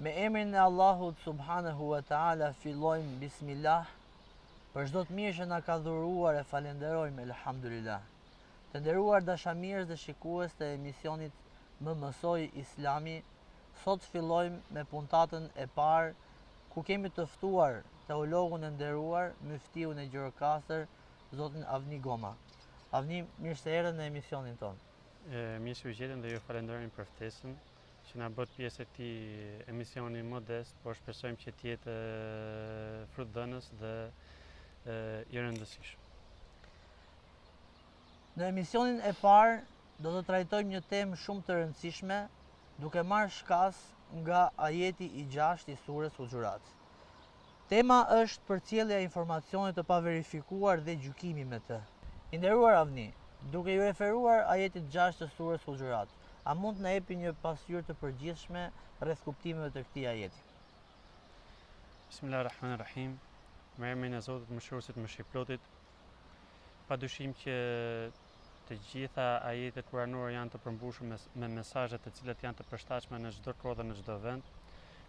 Me emrin e Allahut subhanahu wa ta'ala fillojmë bismillah. Për çdo të mirë që na ka dhuruar e falenderojmë elhamdulillah. Të nderuar dashamirës dhe shikues të emisionit Më mësoj Islami, sot fillojmë me puntatën e parë ku kemi të ftuar teologun e nderuar, myftiun e Gjirokastër, zotin Avni Goma. Avni, mirë se erdhe në emisionin tonë. Mirë se u gjetëm dhe ju falenderojmë për ftesën që na bët pjesë e këtij emisioni modest, por shpresojmë që të jetë frutëdhënës dhe i rëndësishëm. Në emisionin e parë do të trajtojmë një temë shumë të rëndësishme, duke marrë shkas nga ajeti i 6 i surës Huxhurat. Tema është përcjellja e informacionit të paverifikuar dhe gjykimi me të. I nderuar Avni, duke ju referuar ajetit 6 të surës Huxhurat, a mund të na jepi një pasqyrë të përgjithshme rreth kuptimeve të këtij ajeti? Bismillahirrahmanirrahim. Me emrin e Zotit Mëshiruesit Mëshirëplotit. Padyshim që të gjitha ajetet kuranore janë të përmbushur me mesazhe të cilat janë të përshtatshme në çdo kohë dhe në çdo vend,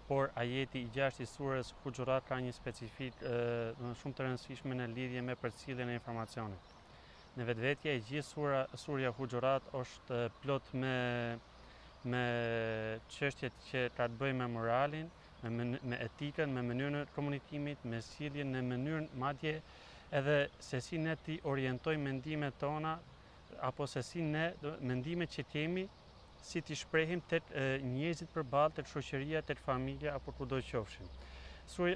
por ajeti i 6 i surës Huxhurat ka një specifik shumë të rëndësishme në lidhje me përcjelljen e informacionit. Në vetvetje e gjithë surja Huxhurat është plot me çështjet që ka të bëjnë me moralin, me etikën, me mënyrën e komunikimit, me sjelljen, në mënyrën madje edhe se si ne ti orientojmë mendimet tona, apo se si ne mendimet që kemi, si t'i shprehim tek njerëzit përballë, tek shoqëria, tek familja apo kudo që qofshin.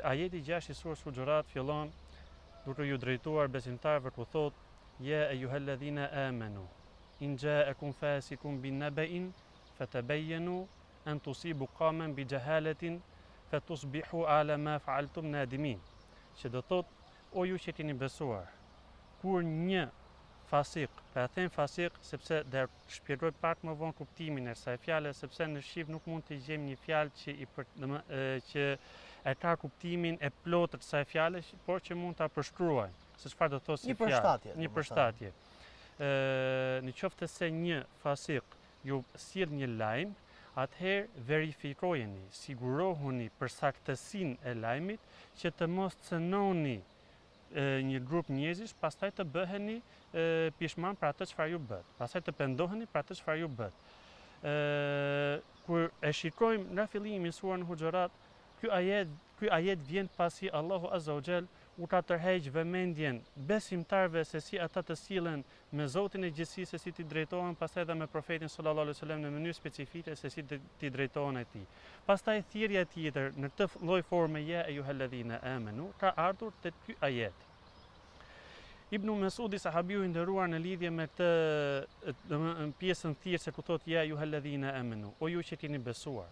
Ajeti 6 i surës Huxhurat fillon duke ju drejtuar besimtarëve ku thotë: Ja eyyuhalladhina amanu in ja'akum fasiqun binaba'in fatabayyanu an tusibu qauman bijahalatin fatusbihu ala ma fa'altum nadimin. Që do thotë, o ju që keni besuar, kur një fasik, pra them fasik sepse do shpjegoj pak më vonë kuptimin e kësaj fjale, sepse në shqip nuk mund të gjejmë një fjalë që e ka kuptimin e plotë të kësaj fjale, por që mund ta përshkruajmë se çfarë do thotë si fjalë. Një përshtatje. Në qoftë se një fasik ju sjell një lajm, atëherë verifikojeni, sigurohuni për saktësinë e lajmit që të mos cënoni një grup njerëzish, pastaj të bëheni pishman për atë çfarë ju bët. Pastaj të pendoheni për atë çfarë ju bët. Kur e shikojmë nga fillimi i surën Huxhurat, ky ajet vjen pasi Allahu Azza wa Jall u ka tërheq vëmendjen besimtarëve se si ata të sillen me Zotin e gjithësisë, se si t'i drejtohen, pastaj edhe me profetin sallallahu alaihi wasallam në mënyrë specifike se si t'i drejtohen atij. Pastaj thirrja tjetër në këtë lloj forme ja eyyuhalladhina amanu ka ardhur te ky ajet. Ibn Mesudi, sahabiu i nderuar, në lidhje me këtë pjesën thjeshtë ku thotë ja eyyuhalladhina amanu, o ju që keni besuar,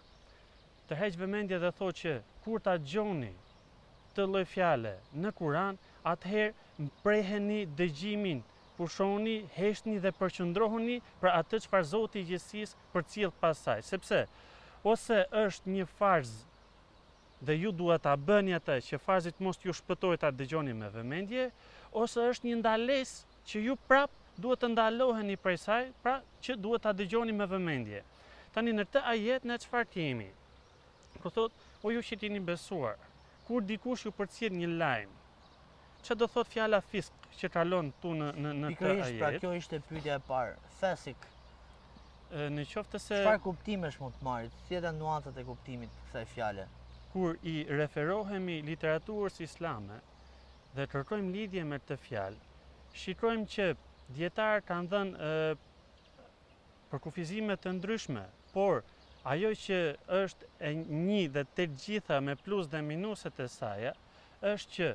tërheq vëmendje dhe thotë që kur ta dëgjoni të lloj fjale në Kur'an, atëherë mpreheni dëgjimin, pushoni, heshni dhe përqendrohuni për atë çfarë Zoti i gjithësisë përcjell pas saj, sepse ose është një farz dhe ju duhet ta bëni atë që farzit mos ju shpëtojë ta dëgjoni me vëmendje, ose është një ndalesë që ju prap duhet të ndaloheni prej saj, pra që duhet ta dëgjoni me vëmendje. Tani në këtë ajet ne çfarë kemi? Ku thotë, o ju që keni besuar, kur dikush ju përcjell një lajm, çfarë do thot fjala fisk që kalon tu në këtë ajet? Pra kjo ishte pyetja e parë. Fasik. Në qoftë se çfarë kuptimesh mund të marrit? Si janë nuancat e kuptimit të kësaj fjale? Kur i referohemi literaturës islame dhe kërkojmë lidhje me këtë fjalë, shikojmë që dietarët kanë dhënë përkufizime të ndryshme, por ajo që është e një dhe të gjitha me plus dhe minuset e saj, është që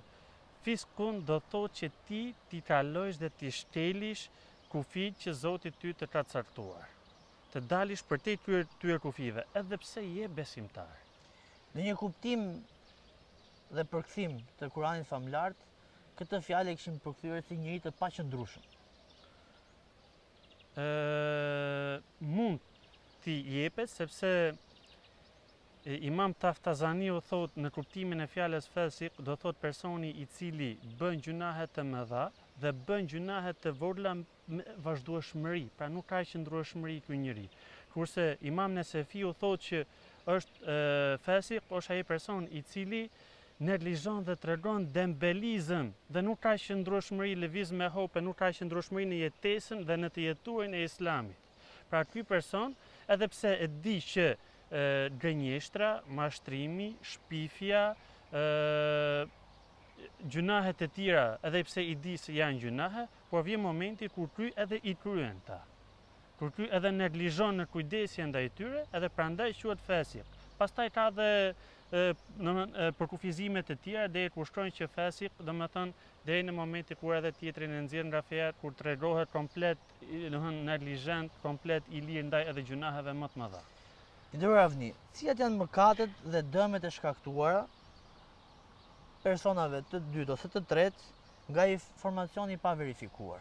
fiskun do thotë që ti kalojsh dhe ti shtelish kufijt që Zoti ty të ka caktuar. Të dalish për te këtyre kufive, edhe pse je besimtar. Në një kuptim dhe përkthim të Kuranit famlar, këtë fjalë e kishim përkthyer si njëri të paqëndrueshëm. Mund t'i jepet, sepse Imam Taftazaniu thot në kuptimin e fjalës fasik, do thot personi i cili bën gjunahe të mëdha dhe bën gjunahe të vogla me vazhdueshmëri, pra nuk ka qëndrueshmëri ky njeri. Kurse Imam Nesefiu thot që është fasik, është ai person i cili neglizhon dhe tregon dembelizëm dhe nuk ka qëndrueshmëri, lëviz me hope, nuk ka qëndrueshmëri në jetesën dhe në të jetuarin e Islamit. Pra ky person, edhe pse e di që gënjeshtra, mashtrimi, shpifja, gjunahet e tjera, edhe pse i di se janë gjunahe, por vjen momenti kur ky edhe i kryen ta. Kur ky edhe neglizhon në kujdesjen ndaj tyre, edhe prandaj quhet fasik. Pastaj ka dhe përkufizime të tjera deri ku shkojnë që fasik, domethënë deri në momenti kur edhe tjetrin e nxjerr nga feja, kur tregohet komplet, domethënë neglizhent, komplet i lirë ndaj edhe gjunaheve më të mëdha. I nderuar Avni, cilat janë mëkatet dhe dëmet e shkaktuara personave të dytë ose të tretë nga informacioni pa verifikuar?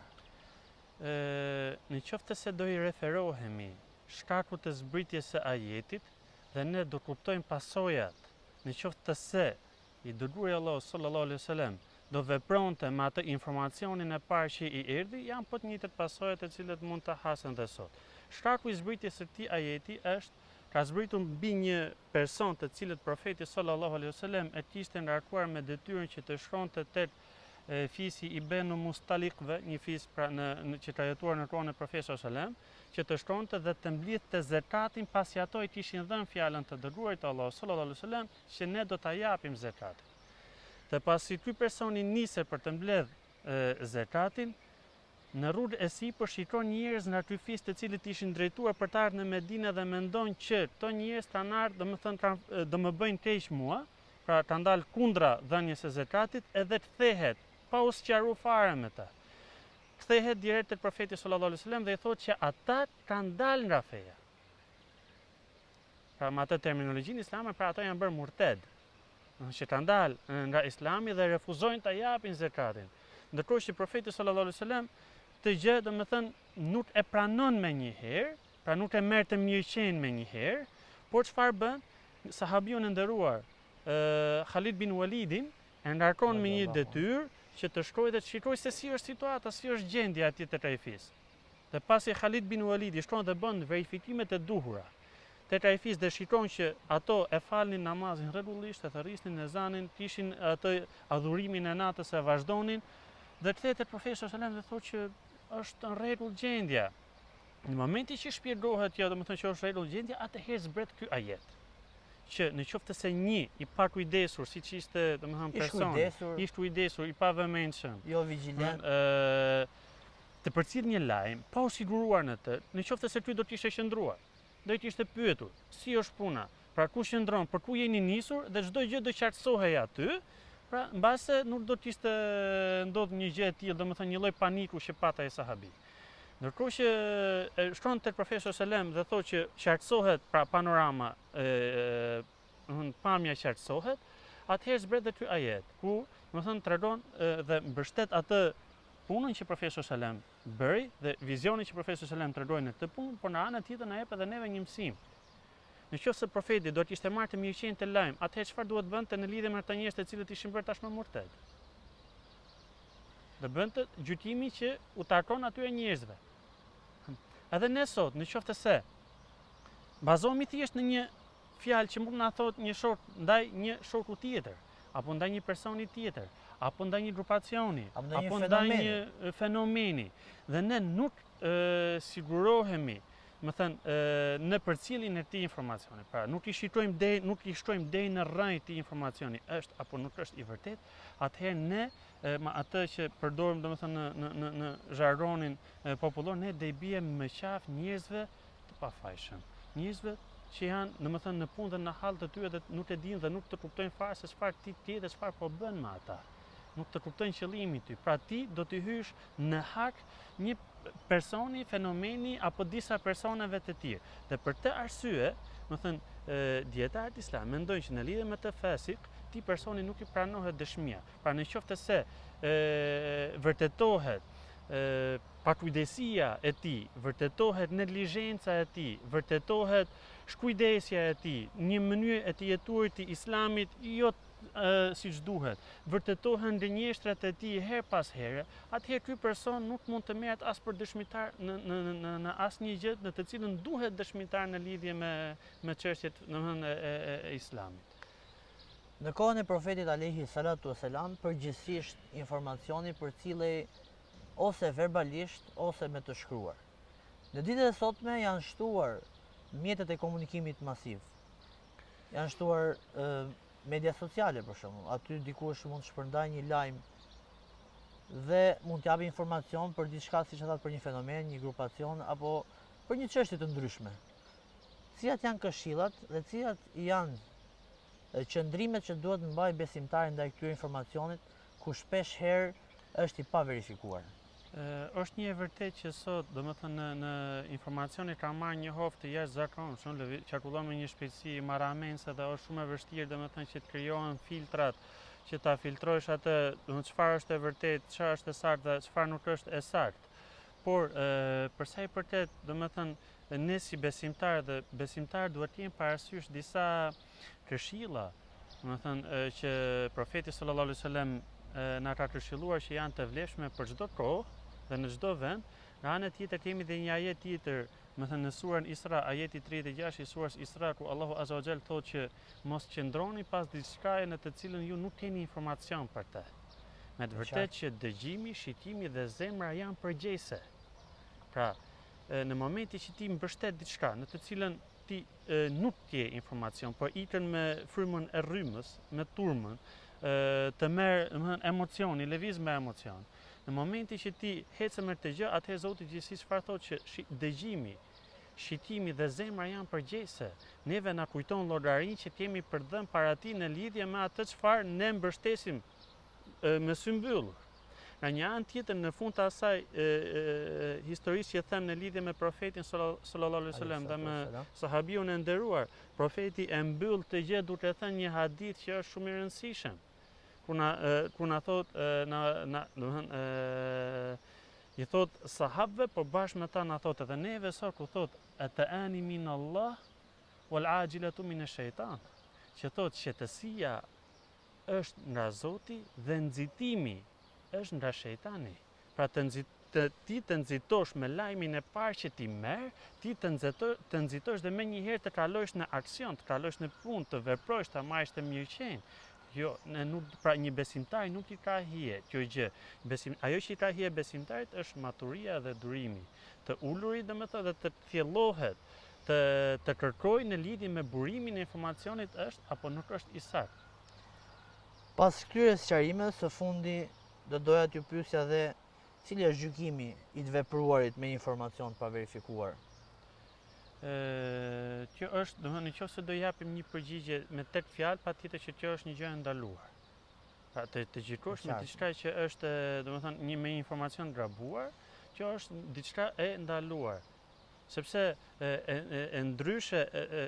Në qoftë se do i referohemi shkakut të zbritjes së ajetit dhe ne do kuptojmë pasojat, në qoftë se i dërguari Allahu sallallahu alaihi wasallam do vepronte me atë informacionin e parë që i erdhi, janë po të njëjtat pasojat të cilat mund të hasen dhe sot. Shkaku i zbritjes së këtij ajeti ka zbritur mbi një person të cilët profeti sallallahu alaihi wasallam e kishte ngarkuar me detyrën që të shkonte tek fisi i Benu Mustalikve, një fis që ka jetuar në kohën e profetit sallallahu alaihi wasallam, që të shkonte dhe të mblidhte zekatin pasi ato i kishin dhënë fjalën të dërguarit të Allahut sallallahu alaihi wasallam që ne do ta japim zekatin. Dhe pasi ky personi nisi për të mbledh zekatin, në rrugë e sipër shikon njerëz nga ky fis të cilët ishin drejtuar për të ardhur në Medinë dhe mendon që këto njerëz kanë ardhur, domethënë do më bëjnë keq mua, pra ka ndalë kundra dhënies së zekatit edhe kthehet pa u sqaruar fare me ta. Kthehet direkt tek profeti sallallahu alaihi wasallam dhe i thotë që ata kanë dalë nga feja. Pra me atë terminologjinë islame, pra ata janë bërë murted, që kanë dalë nga Islami dhe refuzojnë ta japin zekatin. Ndërkohë që profeti sallallahu alaihi wasallam të gjë, domethënë nuk e pranon me një herë, pra nuk e merr të mirëqenë me një herë, por çfarë bën? Sahabiun e nderuar Khalid bin Walidin e ngarkon me një detyrë që të shkojë dhe të shikojë se si është situata, si është gjendja atje tek ai fis. Dhe pasi Khalid bin Walidi shkon dhe bën verifikimet e duhura tek ai fis dhe shikon që ato e falnin namazin rregullisht, e thërrisnin ezanin, kishin atë adhurimin e natës e vazhdonin, dhe kthehet tek profeti sallallahu alaihi wasallam dhe thotë që është në rregull gjendja. Në momentin që shpjegohet jo, domethënë që është rregull gjendja, atëherë zbret ky ajet. Që në qoftë se një i pakujdesur, siç ishte domethënë personi, i kujdesur, i pavëmendshëm, jo vigjilent, të përcjell një lajm pa u siguruar në të, në qoftë se ky do të ishte qëndruar, do të ishte pyetur, si është puna, pra ku qëndron, për ku jeni nisur dhe çdo gjë do qartësohej aty, pra mbase nuk do të ishte ndodh një gjë e tillë, domethënë një lloj paniku që pata ai sahabi. Ndërkohë që shkon tek profeti sallallahu alaihi wasallam dhe thotë që qartësohet pra panorama, pamja qartësohet, atëherë zbret ky ajet, ku domethënë tregon dhe mbështet atë punën që profeti sallallahu alaihi wasallam bëri dhe vizionin që profeti sallallahu alaihi wasallam tregoi në këtë punë, por në anën tjetër na jep edhe neve një mësim. Në qoftë se profeti do të ishte marrë të mirëqenë të lajm, atëherë çfarë duhet bënte në lidhje me ata njerëz të cilët ishin bërë tashmë murted? Dhe bënte gjykimin që u takon atyre njerëzve. Edhe ne sot, në qoftë se bazohemi thjesht në një fjalë që mund na thotë një shok ndaj një shoku tjetër, apo ndaj një personi tjetër, apo ndaj një grupacioni, apo ndaj një fenomeni, dhe ne nuk sigurohemi, më thënë, në përcjelljen e këtij informacioni. Pra, nuk i shtojmë deri në rrënjë të informacioni, është apo nuk është i vërtet, atëherë ne me atë që përdorim domethënë në zhargonin popullor, ne do i bijmë më qaf njerëzve të pafajshëm. Njerëzve që janë domethënë në punë dhe në hall të tyre dhe nuk e dinë dhe nuk të kuptojnë fare se çfarë ti ke dhe çfarë po bën me ata. Nuk të kuptojnë qëllimin ty. Pra ti do të hysh në hak një personi, fenomeni apo disa personave të tjerë. Dhe për të arsye, më thënë, dietarët islam mendojnë që në lidhje me të fasik, ti personi nuk i pranohet dëshmia. Pra në qoftë se vërtetohet pakujdesia e tij, vërtetohet neglizhenca e tij, vërtetohet shkujdesja e tij, një mënyrë e të jetuarit të islamit jo siç duhet, vërtetohen gënjeshtrat e tij her pas here, atëherë ky person nuk mund të merret as për dëshmitar në asnjë gjë në të cilën duhet dëshmitar në lidhje me çështjet, domethënë e Islamit. Në kohën e profetit alayhi salatu wasalam, përgjithsisht informacioni përcillej ose verbalisht ose me të shkruar. Në ditët e sotme janë shtuar mjetet e komunikimit masiv. Janë shtuar media sociale për shembull. Aty dikush mund të shpërndajë një lajm dhe mund të japë informacion për diçka, siç e thatë, për një fenomen, një grupacion apo për një çështje të ndryshme. Cilat janë këshillat dhe cilat janë qëndrimet që duhet mbaj besimtari ndaj këtyre informacionit, ku shpesh herë është i pa verifikuar. Është një e vërtet që sot, domethënë në informacioni ka marrë një hoftë të jashtëzakonshëm, qarkullon me një shpejtësi marramense dhe është shumë e vështirë domethënë që të krijohen filtrat që ta filtrojsh atë, domethënë çfarë është e vërtet, çfarë është e saktë dhe çfarë nuk është e saktë. Por për sa i përket, domethënë ne si besimtar duhet të jemi parasysh disa këshilla, domethënë që profeti sallallahu alaihi wasallam na ka këshilluar që janë të vlefshme për çdo kohë dhe në çdo vend. Në anën tjetër kemi dhe një ajet tjetër, domethënë në surën Isra, ajeti 36 i surës Isra, ku Allahu azza wa jall thotë që mos qëndroni pas diçkaje në të cilën ju nuk keni informacion për të. Me të vërtetë që dëgjimi, shikimi dhe zemra janë përgjegjëse. Pra, në momentin që ti mbështet diçka në të cilën ti nuk ke informacion, por ikën me frymën e rrymës, me turmën, të merr emocioni, lëviz me emocion. Në momentin që ti hecë me këtë gjë, atëherë Zoti i gjithësisë çfarë thotë që dëgjimi, shikimi dhe zemra janë përgjegjëse. Neve na kujton llogarinë që kemi për dhënë para tij në lidhje me atë çfarë ne mbështesim me sy mbyllur. Nga një anë tjetër, në fund të asaj historisë që them në lidhje me profetin sallallahu alaihi wasallam dhe me sahabiun e nderuar, profeti e mbyll të gjë duke thënë një hadith që është shumë i rëndësishëm. Ku na thot, domethënë i thot sahabëve, por bashkë me ta na thot edhe neve sot, ku thot atani min Allah wal ajilatu min ash-shaytan. Që thot qetësia është nga Zoti dhe nxitimi është nga shejtani. Pra ti të nxitosh me lajmin e parë që ti merr, ti të nxitosh dhe menjëherë të kalosh në aksion, të kalosh në punë, të veprosh, të marrësh të mirëqenë. Jo, pra një besimtar nuk i ka hije kjo gjë. Ajo që i ka hije besimtarit është maturia dhe durimi. Të ulurit domethënë dhe të thjellohet, të kërkojë në lidhje me burimin e informacionit është apo nuk është i saktë. Pas këtyre sqarimeve së fundi, do doja t'ju pyesja dhe cili është gjykimi i të vepruarit me informacion pa verifikuar? Kjo është, domethënë nëse do japim një përgjigje me tek fjalë, patjetër që kjo është një gjë e ndaluar. Pra të gjykosh me diçka që është, domethënë me informacion gabuar, kjo është diçka e ndaluar. Sepse e ndryshe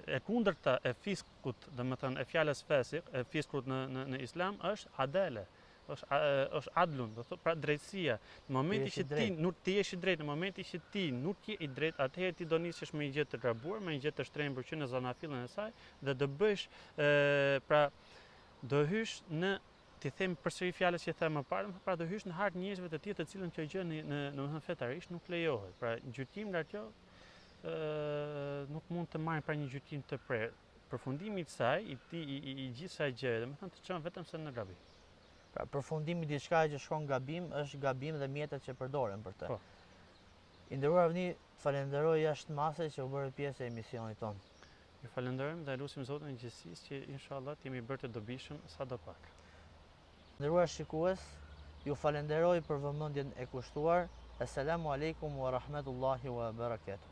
e kundërta e fiskut, domethënë e fjalës fesik, e fiskut në Islam është adele. Është adlun, do thotë pra drejtësia. Në momentin që ti nuk ti je i drejtë, në momentin që ti nuk je i drejtë, atëherë ti do nisësh me një gjë të gabuar, me një gjë të shtrembur që në zanafillën e saj dhe do bësh pra do hysh në, ti them përsëri fjalës që them më parë, pra do hysh në hartë njerëzve të tjerë të cilën kjo gjë domethënë fetarisht nuk lejohet. Pra gjykim nga kjo nuk mund të marrin pra një gjykim të prerë. Përfundimi i saj, i gjithë kësaj gjëje, domethënë të çon vetëm se në gabim. Pra përfundimi i diçka që shkon gabim është gabim dhe mjetet që përdoren për të. Po. I nderuar vëni, falenderoj jashtë mase që u bërë pjesë e emisionit tonë. Ju falenderojmë dhe lutim Zotin e gjithësisë që inshallah të jemi bërë të dobishëm sadopak. Nderuar shikues, ju falenderoj për vëmendjen e kushtuar. Assalamu alaikum wa rahmatullahi wa barakatuh.